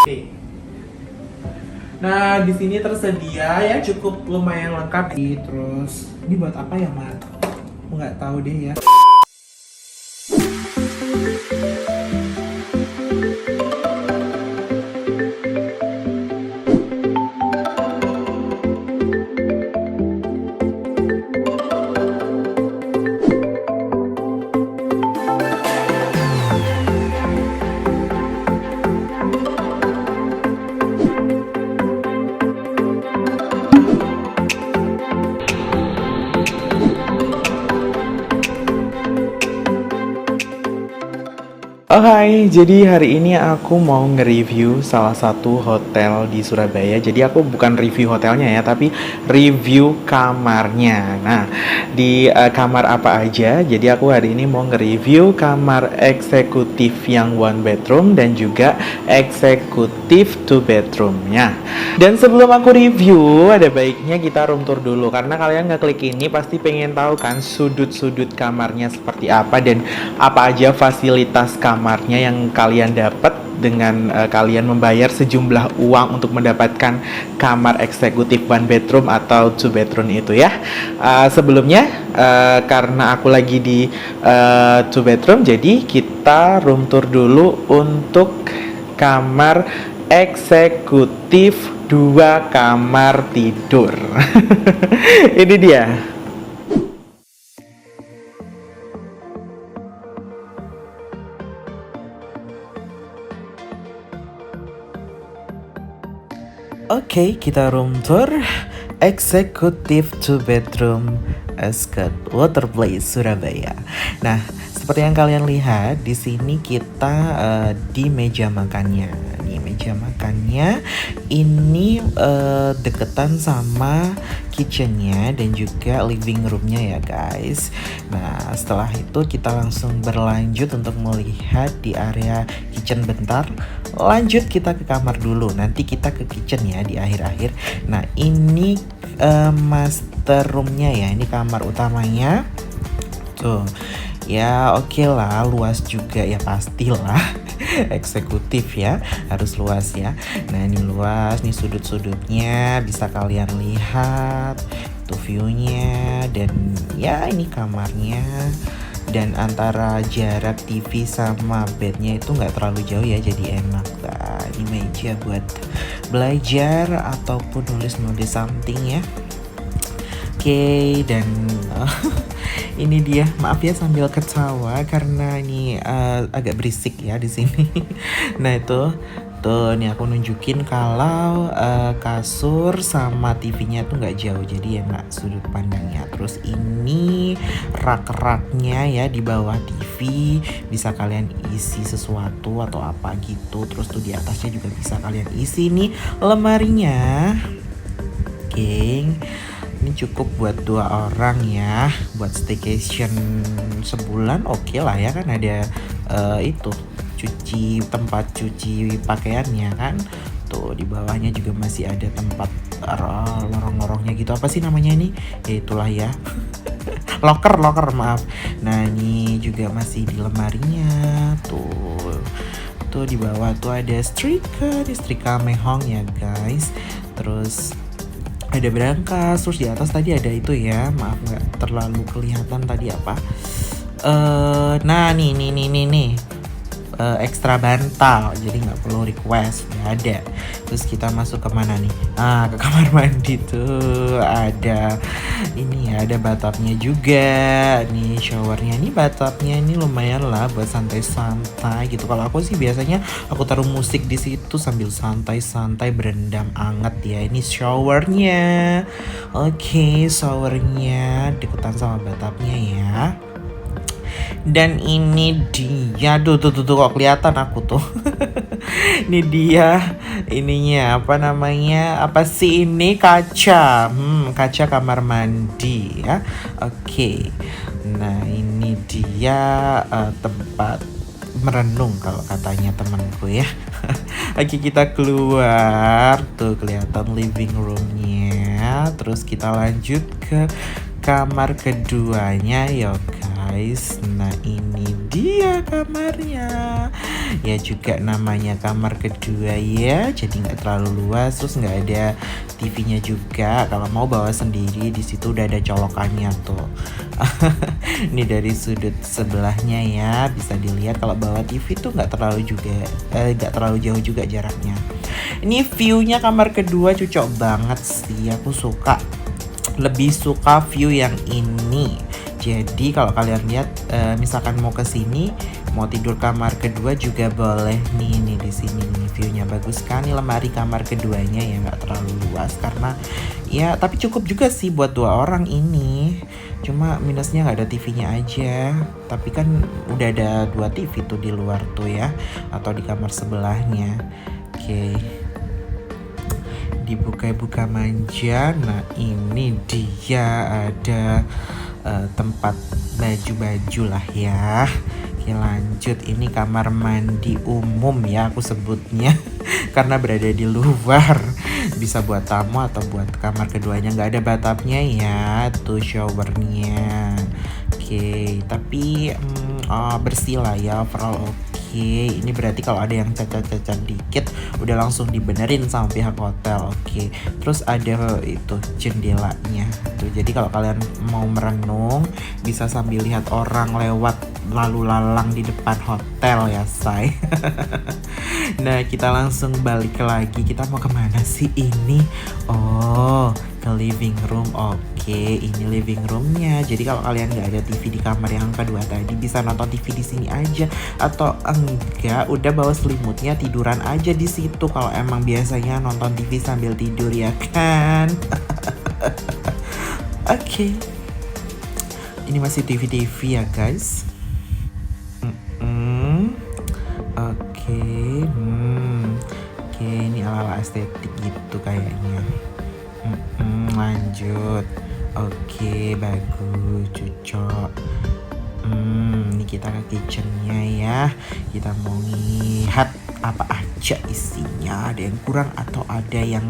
Oke. Nah, di sini tersedia ya cukup lumayan lengkap. Terus ini buat apa ya, Mat? Aku nggak tahu deh ya. Oh hai, jadi hari ini aku mau nge-review salah satu hotel di Surabaya. Jadi aku bukan review hotelnya ya, tapi review kamarnya. Nah, di kamar apa aja? Jadi aku hari ini mau nge-review kamar eksekutif yang one bedroom dan juga eksekutif two bedroomnya. Dan sebelum aku review, ada baiknya kita room tour dulu. Karena kalian ngeklik ini pasti pengen tahu kan sudut-sudut kamarnya seperti apa dan apa aja fasilitas kamarnya yang kalian dapat dengan kalian membayar sejumlah uang untuk mendapatkan kamar eksekutif one bedroom atau two bedroom itu ya. Sebelumnya karena aku lagi di two bedroom, jadi kita room tour dulu untuk kamar eksekutif 2 kamar tidur. Ini dia. Oke, kita room tour eksekutif 2 bedroom Ascot Waterplace Surabaya. Nah, seperti yang kalian lihat di sini kita di meja makannya. Nih meja makannya ini deketan sama kitchennya dan juga living roomnya ya guys. Nah, setelah itu kita langsung berlanjut untuk melihat di area kitchen bentar. Lanjut kita ke kamar dulu, nanti kita ke kitchen ya di akhir-akhir. Nah, ini master roomnya ya, ini kamar utamanya tuh ya. Oke lah, luas juga ya pastilah. Eksekutif ya, harus luas ya. Nah, ini luas, nih sudut-sudutnya bisa kalian lihat tuh viewnya. Dan ya ini kamarnya. Dan antara jarak TV sama bednya itu nggak terlalu jauh ya, jadi enak. Nah, ini meja buat belajar ataupun nulis-nulis something ya. Oke, dan ini dia. Maaf ya sambil ketawa karena ini agak berisik ya di sini. Nah itu tuh, nih aku nunjukin kalau kasur sama TV-nya tuh nggak jauh, jadi enak sudut pandangnya. Terus ini rak-raknya ya di bawah TV, bisa kalian isi sesuatu atau apa gitu. Terus tuh di atasnya juga bisa kalian isi nih lemarinya. Oke. Ini cukup buat 2 orang ya, buat staycation sebulan oke lah ya kan, ada itu tempat cuci pakaiannya kan. Tuh di bawahnya juga masih ada tempat lorong-lorongnya gitu, apa sih namanya ini? Ya itulah ya. loker maaf. Nah, ini juga masih di lemarinya tuh. Tuh di bawah tuh ada setrika mehong ya guys. Terus ada berangkas, terus di atas tadi ada itu ya, maaf nggak terlalu kelihatan tadi apa. Nah nih ekstra bantal, jadi nggak perlu request ya, ada. Terus kita masuk ke mana nih? Ke kamar mandi tuh ada ini ya, ada bathtubnya juga. Nih showernya, nih bathtubnya ini lumayan lah buat santai-santai gitu. Kalau aku sih biasanya aku taruh musik di situ sambil santai-santai berendam anget ya. Ini showernya. Oke, showernya deketan sama bathtubnya ya. Dan ini dia, tuh kok kelihatan aku tuh. Ini dia ininya, apa namanya, apa sih ini, kaca kaca kamar mandi ya. Oke. Nah, ini dia tempat merenung kalau katanya temanku ya. Oke, kita keluar tuh kelihatan living roomnya. Terus kita lanjut ke kamar keduanya ya guys. Nah, ini dia kamarnya. Ya juga namanya kamar kedua ya, jadi nggak terlalu luas, terus nggak ada TV-nya juga. Kalau mau bawa sendiri, di situ udah ada colokannya tuh. Ini dari sudut sebelahnya ya, bisa dilihat kalau bawa TV tuh nggak terlalu jauh juga jaraknya. Ini view-nya kamar kedua cocok banget sih, aku suka. Lebih suka view yang ini. Jadi kalau kalian lihat, misalkan mau ke sini, mau tidur kamar kedua juga boleh nih di sini nih, view-nya bagus kan. Nih lemari kamar keduanya ya, nggak terlalu luas karena ya, tapi cukup juga sih buat 2 orang ini. Cuma minusnya nggak ada TV-nya aja. Tapi kan udah ada 2 TV tuh di luar tuh ya, atau di kamar sebelahnya. Oke. Dibuka-buka manja. Nah ini dia ada tempat baju-baju lah ya. Oke lanjut, ini kamar mandi umum ya aku sebutnya karena berada di luar. Bisa buat tamu atau buat kamar keduanya, nggak ada bathtubnya ya, tuh showernya. Oke, tapi bersih lah ya overall. Oke, ini berarti kalau ada yang cacat-cacat dikit udah langsung dibenerin sama pihak hotel. Oke, terus ada itu jendelanya tuh, jadi kalau kalian mau merenung bisa sambil lihat orang lewat lalu lalang di depan hotel ya say. Nah kita langsung balik lagi, kita mau kemana sih ini? Oh, ke living room. Oke, ini living roomnya. Jadi kalau kalian nggak ada TV di kamar yang kedua tadi, bisa nonton TV di sini aja, atau enggak udah bawa selimutnya tiduran aja di situ kalau emang biasanya nonton TV sambil tidur ya kan. Oke. Ini masih TV ya guys. Oke. Oke, ini ala-ala estetik gitu kayaknya. Lanjut. Oke, bagus, cocok. Ini kita ke kitchennya ya. Kita mau lihat apa aja isinya, ada yang kurang atau ada yang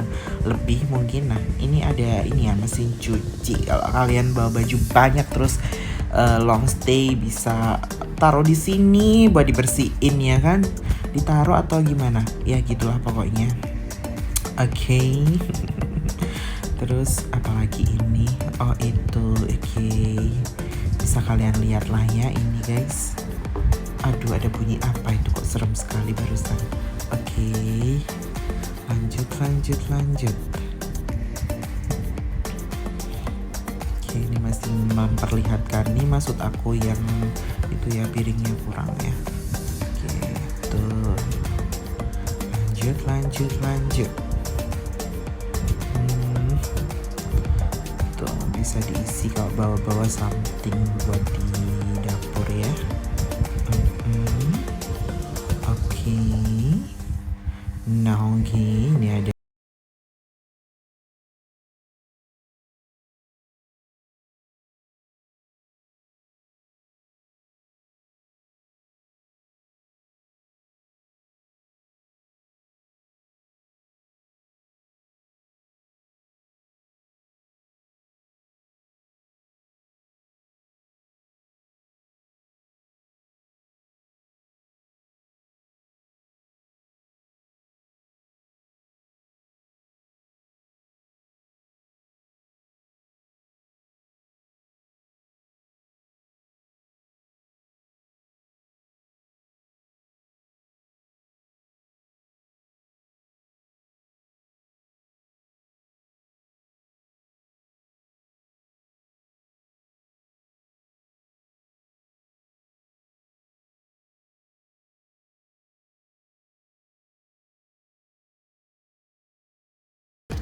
lebih mungkin. Nah ini ada ini ya, mesin cuci. Kalau kalian bawa baju banyak terus long stay, bisa taruh di sini buat dibersihin ya kan, ditaruh atau gimana ya gitulah pokoknya. Oke. Terus apalagi ini, oh itu. Oke, bisa kalian lihat lah ya ini guys. Aduh, ada bunyi apa itu, kok serem sekali barusan. Oke, lanjut. Oke, ini masih memperlihatkan, nih maksud aku yang itu ya, piringnya kurang ya. Oke, tuh. Lanjut. Tuh, bisa diisi kalau bawa-bawa something buat di dapur ya. Oke. Nah, oke, ini ada.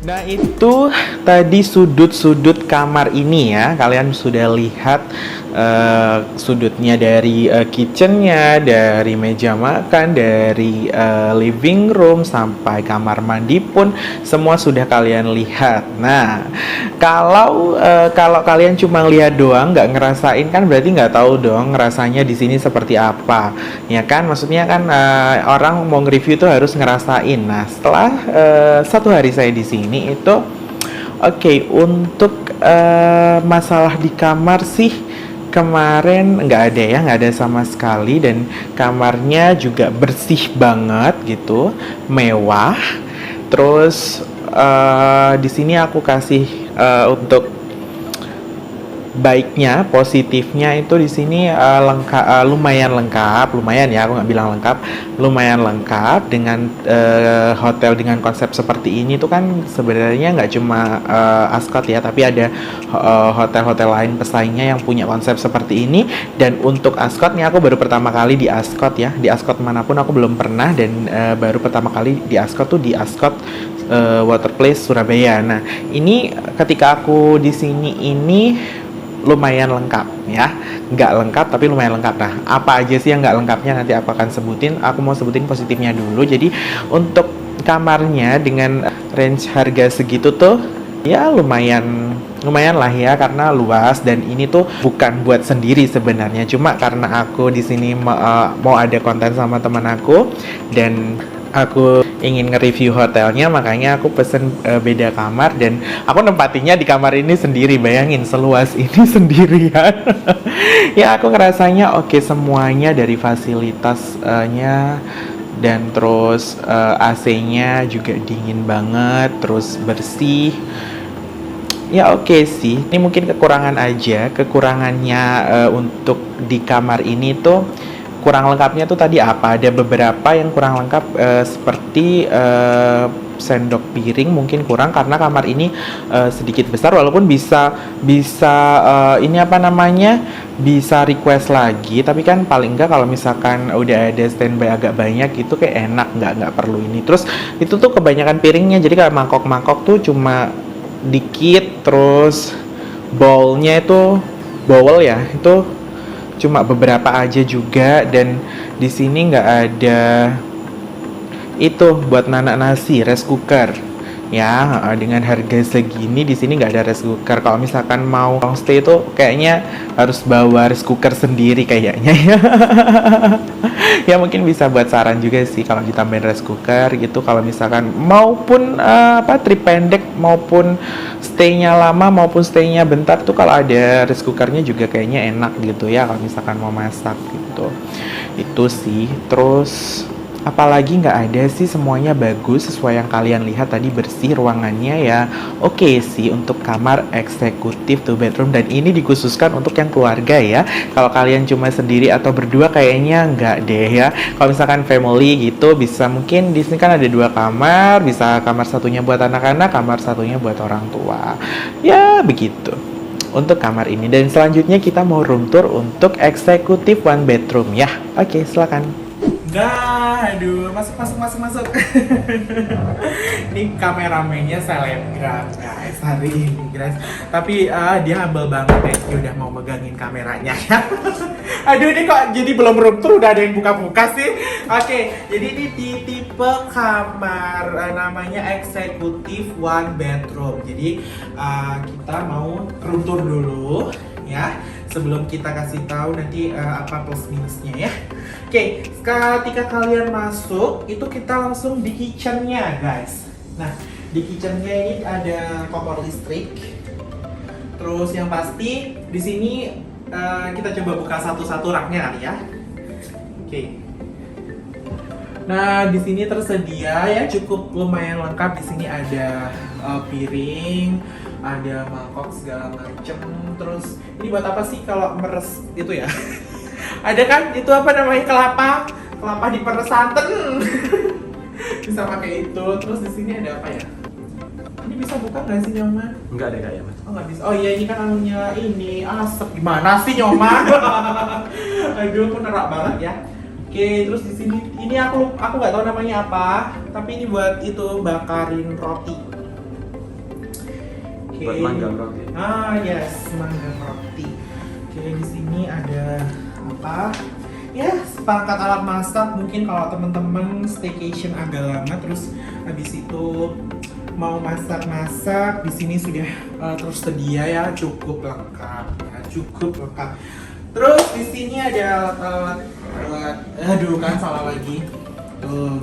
Nah itu tadi sudut-sudut kamar ini ya, kalian sudah lihat sudutnya dari kitchennya, dari meja makan, dari living room sampai kamar mandi pun semua sudah kalian lihat. Nah kalau kalian cuma lihat doang nggak ngerasain kan berarti nggak tahu dong rasanya di sini seperti apa ya kan, maksudnya kan orang mau nge-review tuh harus ngerasain. Nah setelah 1 hari saya di sini itu, oke, untuk masalah di kamar sih kemarin nggak ada ya, nggak ada sama sekali, dan kamarnya juga bersih banget gitu, mewah. Terus di sini aku kasih untuk baiknya, positifnya itu di sini lengkap, lumayan ya, aku nggak bilang lengkap, lumayan lengkap dengan hotel dengan konsep seperti ini tuh kan sebenarnya nggak cuma Ascott ya, tapi ada hotel-hotel lain pesaingnya yang punya konsep seperti ini. Dan untuk Ascott nih, aku baru pertama kali di Ascott ya, di Ascott manapun aku belum pernah, dan baru pertama kali di Ascott tuh di Ascott Water Place Surabaya. Nah, ini ketika aku di sini ini lumayan lengkap ya, nggak lengkap tapi lumayan lengkap. Nah, apa aja sih yang nggak lengkapnya nanti aku akan sebutin. Aku mau sebutin positifnya dulu. Jadi untuk kamarnya dengan range harga segitu tuh ya lumayan lah ya, karena luas, dan ini tuh bukan buat sendiri sebenarnya, cuma karena aku di sini mau ada konten sama teman aku dan aku ingin nge-review hotelnya, makanya aku pesen beda kamar, dan aku nempatinya di kamar ini sendiri. Bayangin seluas ini sendirian. Ya aku ngerasanya oke semuanya, dari fasilitasnya, dan terus AC-nya juga dingin banget, terus bersih. Ya oke sih, ini mungkin kekurangan aja. Kekurangannya untuk di kamar ini tuh, kurang lengkapnya tuh tadi apa? Ada beberapa yang kurang lengkap, seperti sendok piring mungkin kurang, karena kamar ini sedikit besar, walaupun bisa ini apa namanya, bisa request lagi, tapi kan paling enggak kalau misalkan udah ada standby agak banyak gitu kayak enak, nggak perlu ini. Terus itu tuh kebanyakan piringnya, jadi kayak mangkok tuh cuma dikit, terus bowlnya itu bowl ya, itu cuma beberapa aja juga, dan di sini nggak ada itu buat nanak nasi, rice cooker ya. Dengan harga segini di sini nggak ada rice cooker. Kalau misalkan mau stay itu kayaknya harus bawa rice cooker sendiri kayaknya ya. Ya mungkin bisa buat saran juga sih kalau ditambahin rice cooker gitu, kalau misalkan maupun trip pendek maupun stay-nya lama maupun stay-nya bentar tuh, kalau ada rice cookernya juga kayaknya enak gitu ya kalau misalkan mau masak gitu. Itu sih. Terus apalagi nggak ada sih, semuanya bagus sesuai yang kalian lihat tadi, bersih ruangannya ya. Oke sih untuk kamar eksekutif 2 bedroom, dan ini dikhususkan untuk yang keluarga ya. Kalau kalian cuma sendiri atau berdua kayaknya nggak deh ya. Kalau misalkan family gitu bisa, mungkin di sini kan ada 2 kamar, bisa kamar satunya buat anak-anak, kamar satunya buat orang tua. Ya begitu untuk kamar ini. Dan selanjutnya kita mau room tour untuk eksekutif 1 bedroom ya. Oke, silakan. Nah, aduh, masuk. Ini kameramennya selebgram guys hari ini guys. Tapi dia humble banget ya, dia udah mau megangin kameranya ya. Aduh, ini kok jadi belum room tour udah ada yang buka-buka sih. Oke, jadi ini di tipe kamar namanya eksekutif 1 bedroom. Jadi kita mau room tour dulu ya, sebelum kita kasih tahu nanti apa plus minusnya ya. Oke, ketika kalian masuk itu kita langsung di kitchennya guys. Nah, di kitchennya ini ada kompor listrik. Terus yang pasti di sini kita coba buka satu-satu raknya kali ya. Oke. Nah, di sini tersedia ya, cukup lumayan lengkap. Di sini ada piring, ada mangkok segala macem. Terus ini buat apa sih kalau meres itu ya? Ada kan itu apa namanya, kelapa diperes santan. Bisa pakai itu. Terus di sini ada apa ya? Ini bisa buka nggak sih Nyoman? Enggak ada kayaknya mas. Oh nggak bisa. Oh iya, ini kan anunya ini asap. Gimana sih Nyoman? Aduh, aku nerak banget ya. Oke, terus di sini ini aku nggak tahu namanya apa, tapi ini buat itu bakarin roti. Oke. Buat manggang roti. Yes, manggang roti. Oke, di sini ada apa? Ya, seperangkat alat masak. Mungkin kalau teman-teman staycation agak lama, terus habis itu mau masak-masak, di sini sudah tersedia ya, cukup lengkap. Terus di sini ada alat, aduh kan salah lagi. Tuh,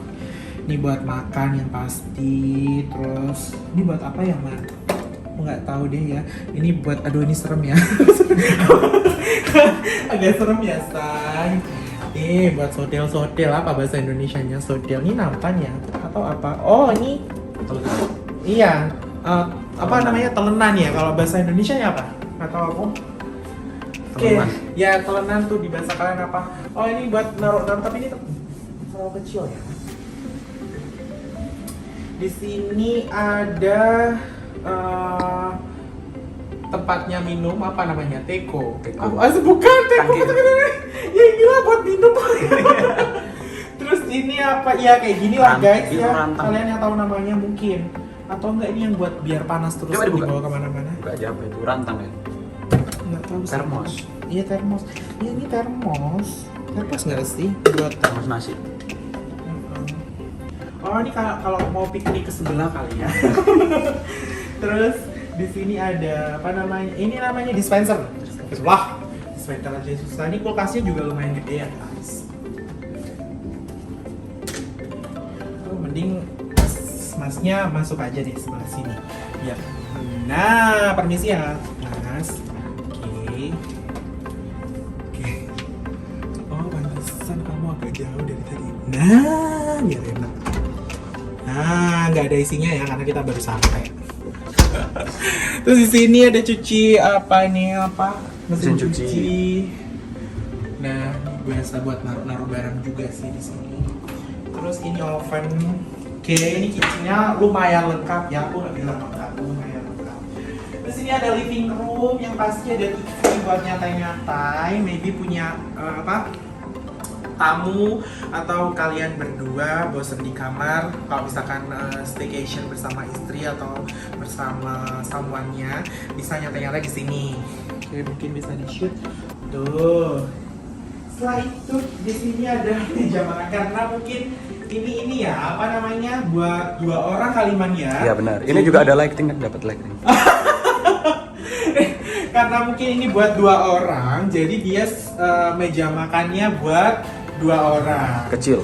ini buat makan yang pasti. Terus ini buat apa ya, Man? Aku nggak tahu deh ya. Ini buat, aduh ini serem ya. Agak serem ya, say. Buat sodel apa bahasa Indonesianya sodel? Ini nampan ya atau apa? Oh ini, iya. Apa namanya, telenan ya? Kalau bahasa Indonesia ya apa? Atau aku? Oke, ya telenan tuh di bahasa kalian apa? Oh ini buat naruh tapi ini terlalu kecil ya. Di sini ada tempatnya minum, apa namanya? Teko. Bukan teko. Ya inilah buat minum. Terus ini apa? Ya kayak gini lah guys ya. Kalian yang tahu namanya mungkin. Atau enggak ini yang buat biar panas terus dibawa kemana-mana? Enggak aja apa itu, rantang ya? Enggak tahu. Termos. Iya termos. Iya ini termos. Termos nggak sih? Buat termos nasi. Oh ini kalau mau piknik ke sebelah kali ya. Terus di sini ada apa namanya? Ini namanya dispenser. Wah, dispenser aja susah. Ini kulkasnya juga lumayan gede ya guys. Mending masnya masuk aja di sebelah sini. Ya. Nah, permisi ya, Mas. Oke. Oh, pantesan kamu agak jauh dari tadi. Nah, biar enak. Nah, nggak ada isinya ya karena kita baru sampai. Terus di sini ada cuci apa ini apa? Mesin cuci. Nah, biasa buat naruh barang juga sih di sini. Terus ini oven. Oke, ini kitchennya lumayan lengkap ya, aku nggak bilang lengkap, lumayan lengkap. Terus ini ada living room yang pasti ada TV buat nyantai-nyantai, maybe punya tamu atau kalian berdua bosen di kamar, kalau misalkan staycation bersama istri atau bersama someone-nya, bisa nyantai-nyantai di sini. Oke, mungkin bisa di shoot. Tuh. Setelah itu di sini ada meja makan karena mungkin ini ya apa namanya buat 2 orang kaliman ya. Iya benar. Ini juga ada lighting kan, dapat lighting. Karena mungkin ini buat 2 orang, jadi dia meja makannya buat 2 orang. Kecil.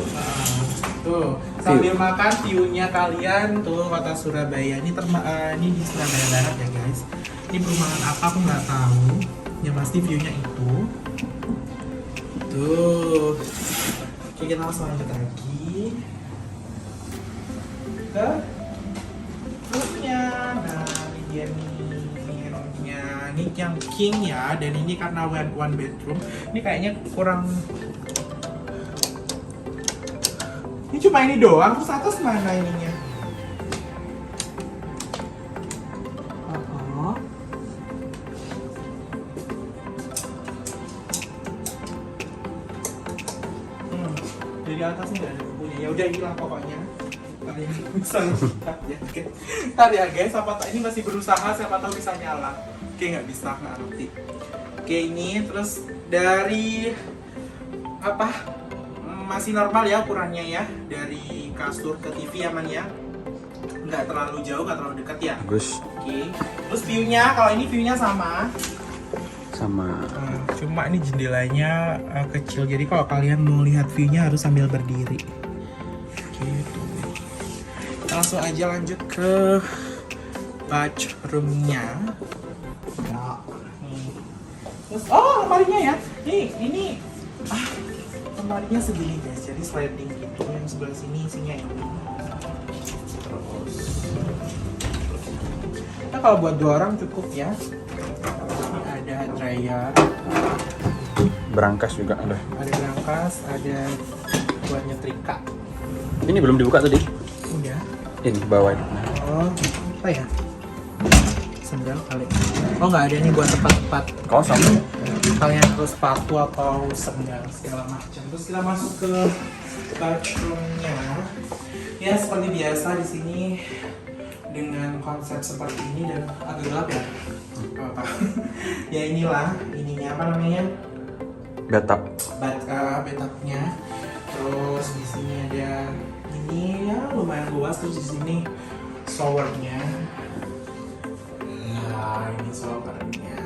Tuh sambil makan view-nya kalian tuh kota Surabaya. Ini di Surabaya Barat ya guys. Ini perumahan apa aku nggak tahu. Yang pasti view-nya itu. Tuh. Oke, kita langsung lanjut lagi ke roomnya. Nah ini dia nih roomnya, ini yang king ya, dan ini karena one bedroom, ini kayaknya kurang, ini cuma ini doang, terus atas mana ininya? Dari atasnya nggak ada bukunya, ya udah hilang pokoknya. Kalian bisa lihat ya, oke. Ntar ya guys, ini masih berusaha, siapa tahu bisa nyala. Oke, nggak bisa, nggak ngerti. Oke, ini terus dari apa? Masih normal ya ukurannya ya, dari kasur ke TV aman ya. Nggak terlalu jauh, nggak terlalu dekat ya. Bagus. Oke. Terus view-nya, kalau ini view-nya sama. Cuma ini jendelanya kecil, jadi kalau kalian mau lihat view-nya harus sambil berdiri gitu. Kita langsung aja lanjut ke bathroom-nya ya. Terus lemarinya ya, ini lemarinya segini guys, jadi sliding gitu. Yang sebelah sini isinya ini. Terus nah, kalau buat 2 orang cukup ya. Ada dryer, berangkas juga ada. Ada berangkas, ada buat nyetrika. Ini belum dibuka tadi? Udah. Ini bawah ini. Oh, apa ya? Sendal kali. Oh nggak ada nih buat tempat-tempat Kosong. kalian harus sepatu atau sendal segala macam. Terus kita masuk ke bathroomnya. Ya seperti biasa di sini dengan konsep seperti ini dan agak gelap ya. Apa? Ya inilah ininya apa namanya? Bathtub. Bathtubnya. Terus di sini ada ini ya lumayan luas, terus di sini showernya. Nah ini showernya.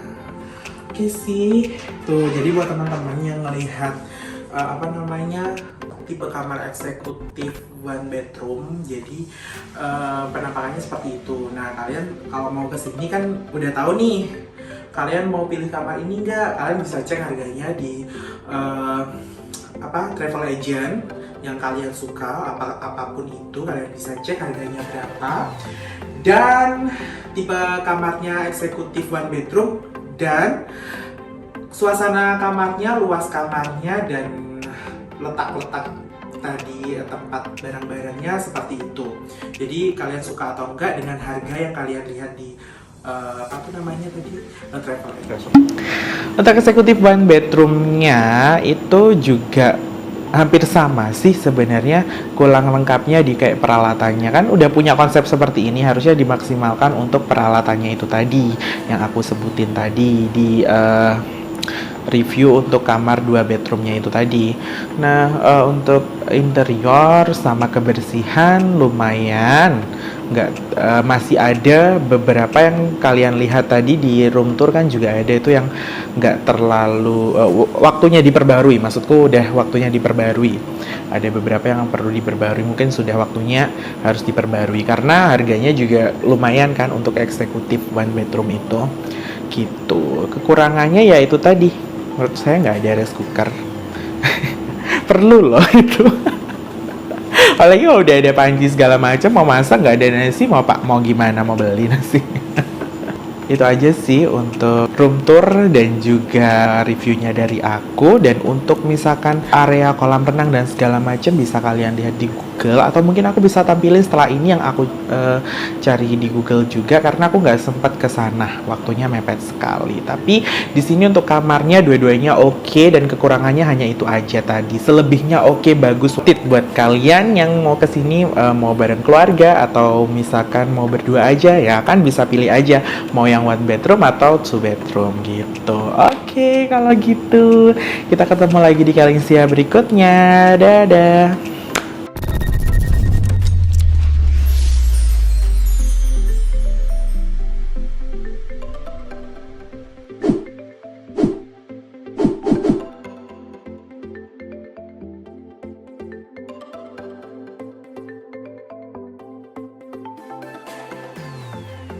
Oke sih. Tuh jadi buat teman-teman yang ngelihat apa namanya, tipe kamar eksekutif one bedroom. Jadi penampakannya seperti itu. Nah, kalian kalau mau kesini kan udah tahu nih, kalian mau pilih kamar ini nggak? Kalian bisa cek harganya di travel agent yang kalian suka, apapun itu kalian bisa cek harganya berapa. Dan tipe kamarnya eksekutif one bedroom, dan suasana kamarnya, luas kamarnya, dan letak-letak tadi tempat barang-barangnya seperti itu. Jadi kalian suka atau enggak dengan harga yang kalian lihat di travel agent. Untuk eksekutif one bedroomnya itu juga hampir sama sih sebenarnya, kurang lengkapnya di kayak peralatannya. Kan udah punya konsep seperti ini, harusnya dimaksimalkan untuk peralatannya itu tadi yang aku sebutin tadi di review untuk kamar 2 bedroomnya itu tadi. Nah, untuk interior sama kebersihan lumayan, masih ada beberapa yang kalian lihat tadi di room tour kan, juga ada itu yang nggak terlalu waktunya diperbarui, maksudku udah waktunya diperbarui. Ada beberapa yang perlu diperbarui, mungkin sudah waktunya harus diperbarui karena harganya juga lumayan kan untuk eksekutif one bedroom itu gitu. Kekurangannya ya itu tadi, menurut saya nggak ada rice cooker. Perlu loh itu. Apalagi kalau udah ada panci segala macam, mau masak nggak ada nasi, mau gimana, mau beli nasi. Itu aja sih untuk room tour dan juga reviewnya dari aku. Dan untuk misalkan area kolam renang dan segala macam bisa kalian lihat di Google, atau mungkin aku bisa tampilin setelah ini yang aku cari di Google juga, karena aku nggak sempat ke sana, waktunya mepet sekali. Tapi di sini untuk kamarnya dua-duanya oke, dan kekurangannya hanya itu aja tadi. Selebihnya oke, bagus. Tip buat kalian yang mau ke sini mau bareng keluarga atau misalkan mau berdua aja, ya kan bisa pilih aja mau yang one bedroom atau two bedroom gitu. Oke, kalau gitu kita ketemu lagi di Kalingsia berikutnya. Dadah.